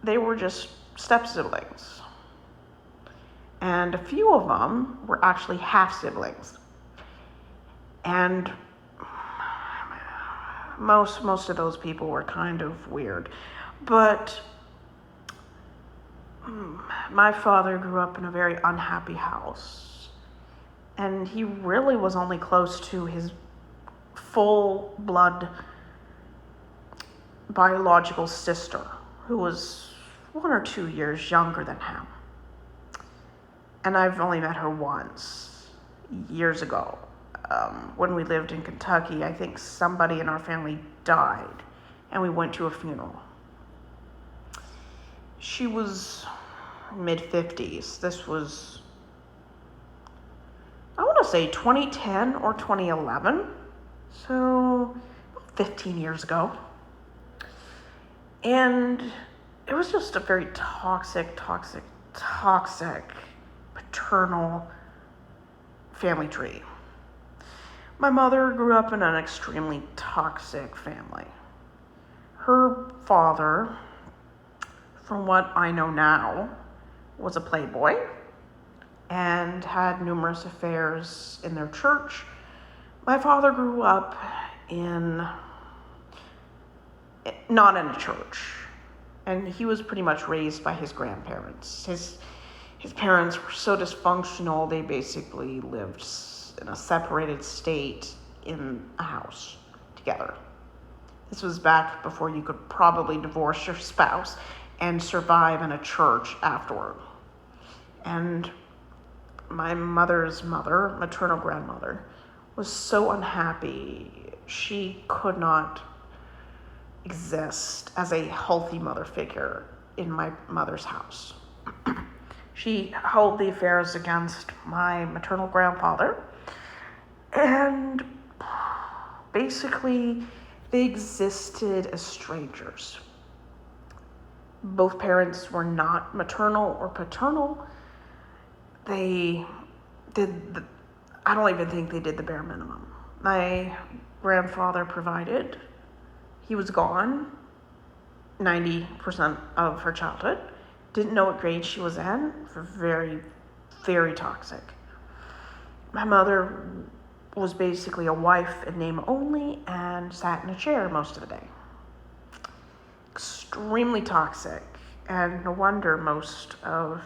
they were just step-siblings. And a few of them were actually half-siblings. And most of those people were kind of weird. But my father grew up in a very unhappy house. And he really was only close to his full-blood biological sister, who was 1 or 2 years younger than him. And I've only met her once, years ago. When we lived in Kentucky, I think somebody in our family died, and we went to a funeral. She was mid-50s. This was, I want to say 2010 or 2011, so 15 years ago. And it was just a very toxic paternal family tree. My mother grew up in an extremely toxic family. Her father, from what I know now, was a playboy and had numerous affairs in their church. My father grew up not in a church, and he was pretty much raised by his grandparents. His parents were so dysfunctional, they basically lived in a separated state in a house together. This was back before you could probably divorce your spouse and survive in a church afterward. And my mother's mother, maternal grandmother, was so unhappy. She could not exist as a healthy mother figure in my mother's house. She held the affairs against my maternal grandfather, and basically they existed as strangers. Both parents were not maternal or paternal. I don't even think they did the bare minimum. My grandfather provided. He was gone 90% of her childhood. Didn't know what grade she was in. Very, very toxic. My mother was basically a wife in name only and sat in a chair most of the day. Extremely toxic, and no wonder most of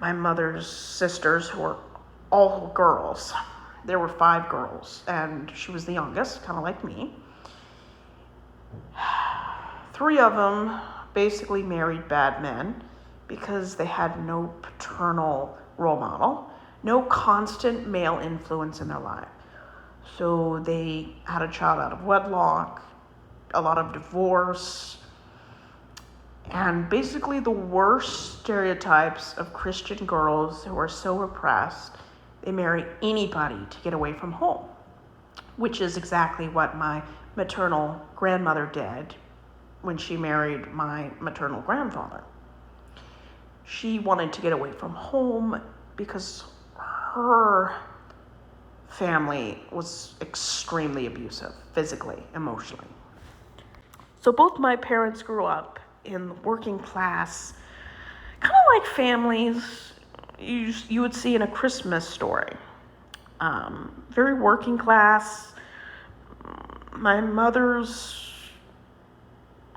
my mother's sisters, who were all girls, there were 5 girls, and she was the youngest, kind of like me. 3 of them basically married bad men because they had no paternal role model, no constant male influence in their life. So they had a child out of wedlock, a lot of divorce, and basically the worst stereotypes of Christian girls who are so repressed, they marry anybody to get away from home, which is exactly what my maternal grandmother did when she married my maternal grandfather. She wanted to get away from home because her family was extremely abusive, physically, emotionally. So both my parents grew up in working class, kind of like families you would see in a Christmas story. Very working class. My mother's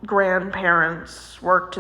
grandparents worked